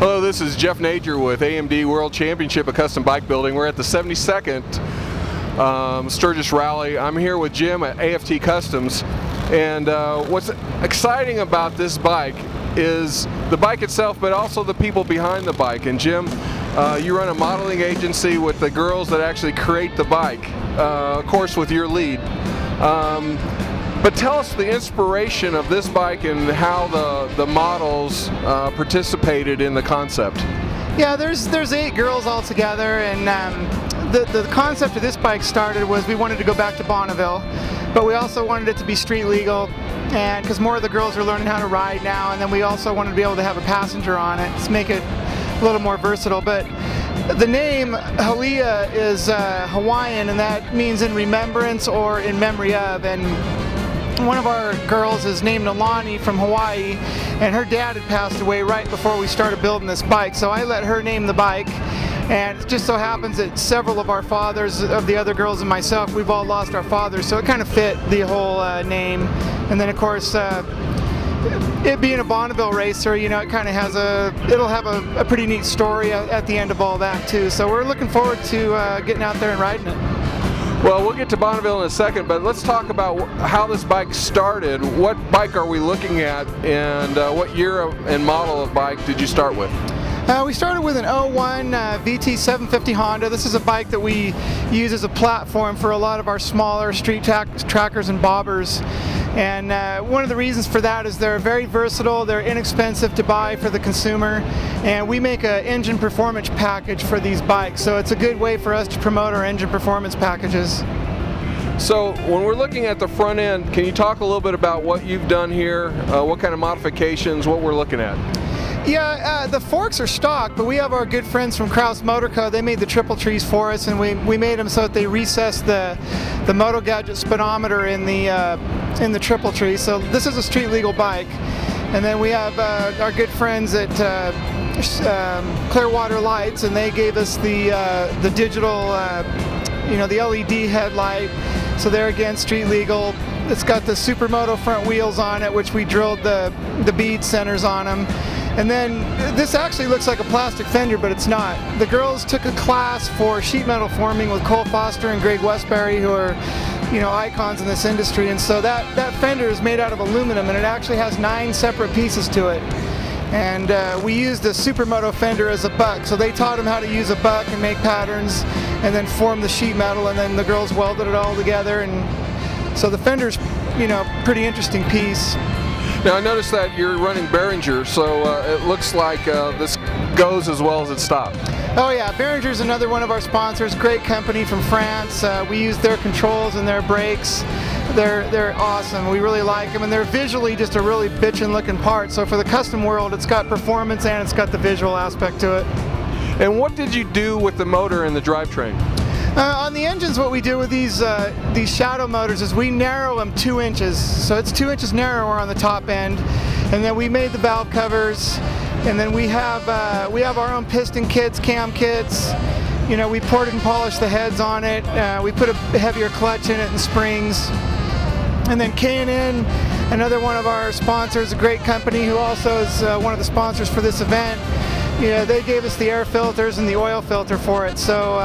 Hello, this is Jeff Nager with AMD World Championship of Custom Bike Building. We're at the 72nd Sturgis Rally. I'm here with Jim at AFT Customs, and what's exciting about this bike is the bike itself, but also the people behind the bike. And Jim, you run a modeling agency with the girls that actually create the bike, of course with your lead. But tell us the inspiration of this bike and how the models participated in the concept. Yeah, there's 8 girls all together, and the concept of this bike started was we wanted to go back to Bonneville, but we also wanted it to be street legal, and because more of the girls are learning how to ride now, and then we also wanted to be able to have a passenger on it to make it a little more versatile. But the name Halia is Hawaiian, and that means in remembrance or in memory of. And one of our girls is named Alani from Hawaii, and her dad had passed away right before we started building this bike, so I let her name the bike. And it just so happens that several of our fathers, of the other girls and myself, we've all lost our fathers, so it kind of fit the whole name. And then of course, it being a Bonneville racer, you know, it kind of has it'll have a pretty neat story at the end of all that too. So we're looking forward to getting out there and riding it. Well, we'll get to Bonneville in a second, but let's talk about how this bike started. What bike are we looking at, and what year and model of bike did you start with? We started with an 01 VT750 Honda. This is a bike that we use as a platform for a lot of our smaller street trackers and bobbers. And one of the reasons for that is they're very versatile, they're inexpensive to buy for the consumer, and we make an engine performance package for these bikes, so it's a good way for us to promote our engine performance packages. So when we're looking at the front end, can you talk a little bit about what you've done here, what kind of modifications, what we're looking at? Yeah, the forks are stock, but we have our good friends from Kraus Motor Co. They made the triple trees for us, and we made them so that they recessed the Moto Gadget speedometer in the triple tree. So this is a street legal bike. And then we have our good friends at Clearwater Lights, and they gave us the digital, you know, the LED headlight. So they're again street legal. It's got the Supermoto front wheels on it, which we drilled the bead centers on them. And then this actually looks like a plastic fender, but it's not. The girls took a class for sheet metal forming with Cole Foster and Greg Westbury, who are, you know, icons in this industry. And so that fender is made out of aluminum, and it actually has 9 separate pieces to it. And we used a Supermoto fender as a buck, so they taught them how to use a buck and make patterns, and then form the sheet metal, and then the girls welded it all together. And so the fender's, you know, pretty interesting piece. Now I noticed that you're running Behringer, so it looks like this goes as well as it stopped. Oh yeah, Behringer's another one of our sponsors, great company from France. We use their controls and their brakes. They're awesome. We really like them, and they're visually just a really bitchin' looking part. So for the custom world, it's got performance and it's got the visual aspect to it. And what did you do with the motor and the drivetrain? On the engines, what we do with these shadow motors is we narrow them 2 inches. So it's 2 inches narrower on the top end, and then we made the valve covers, and then we have our own piston kits, cam kits. You know, we ported and polished the heads on it. We put a heavier clutch in it and springs. And then K&N, another one of our sponsors, a great company who also is one of the sponsors for this event. Yeah, they gave us the air filters and the oil filter for it, so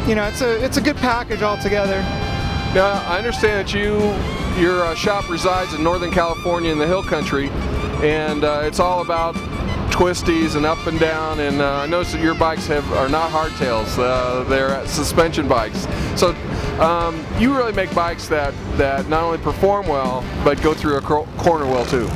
you know, it's a good package altogether. Now I understand that your shop resides in Northern California in the hill country, and it's all about twisties and up and down. And I noticed that your bikes are not hardtails; they're suspension bikes. So you really make bikes that not only perform well but go through a corner well too.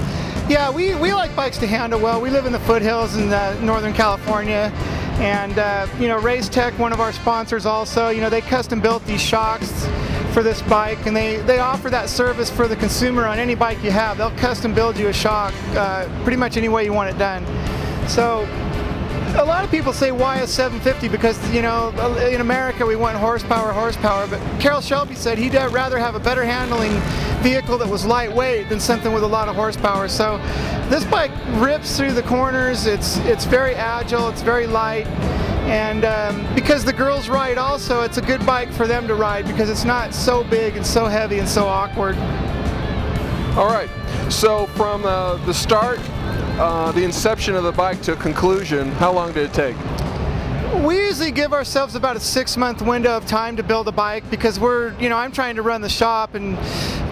Yeah, we like bikes to handle well. We live in the foothills in Northern California, and you know, Race Tech, one of our sponsors also, you know, they custom built these shocks for this bike, and they offer that service for the consumer on any bike you have. They'll custom build you a shock pretty much any way you want it done. So a lot of people say, why a 750? Because, you know, in America we want horsepower, but Carroll Shelby said he'd rather have a better handling vehicle that was lightweight than something with a lot of horsepower. So this bike rips through the corners. It's very agile, it's very light, and because the girls ride also, it's a good bike for them to ride because it's not so big and so heavy and so awkward. All right. So from the start, the inception of the bike to conclusion, how long did it take? We usually give ourselves about a 6-month window of time to build a bike because I'm trying to run the shop and,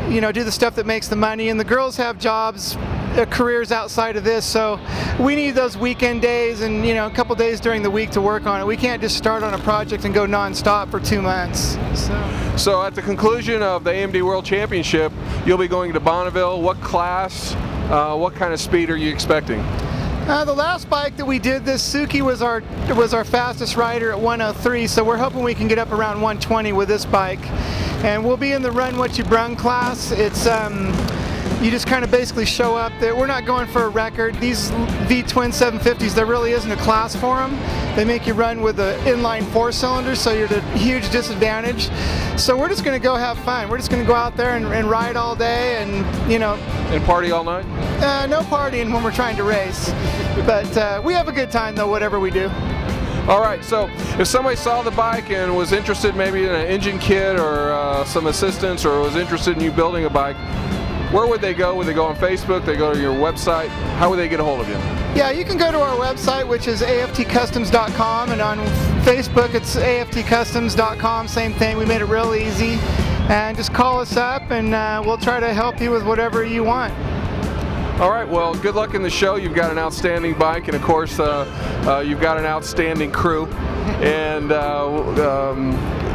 do the stuff that makes the money, and the girls have jobs, careers outside of this, so we need those weekend days and, a couple days during the week to work on it. We can't just start on a project and go non-stop for 2 months. So at the conclusion of the AMD World Championship, you'll be going to Bonneville. What class, what kind of speed are you expecting? The last bike that we did, this Suki was our fastest rider at 103, so we're hoping we can get up around 120 with this bike. And we'll be in the Run What You Brung class. It's you just kind of basically show up there. We're not going for a record. These V-twin 750s, there really isn't a class for them. They make you run with the inline 4-cylinder, so you're at a huge disadvantage. So we're just going to go have fun. We're just going to go out there and ride all day and, And party all night? No partying when we're trying to race. But we have a good time, though, whatever we do. All right, so if somebody saw the bike and was interested maybe in an engine kit or some assistance, or was interested in you building a bike, where would they go? Would they go on Facebook? They go to your website? How would they get a hold of you? Yeah, you can go to our website, which is aftcustoms.com, and on Facebook it's aftcustoms.com, same thing. We made it real easy. And just call us up and we'll try to help you with whatever you want. All right, well, good luck in the show. You've got an outstanding bike, and of course, you've got an outstanding crew. And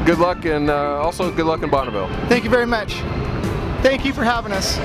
good luck, and also good luck in Bonneville. Thank you very much. Thank you for having us.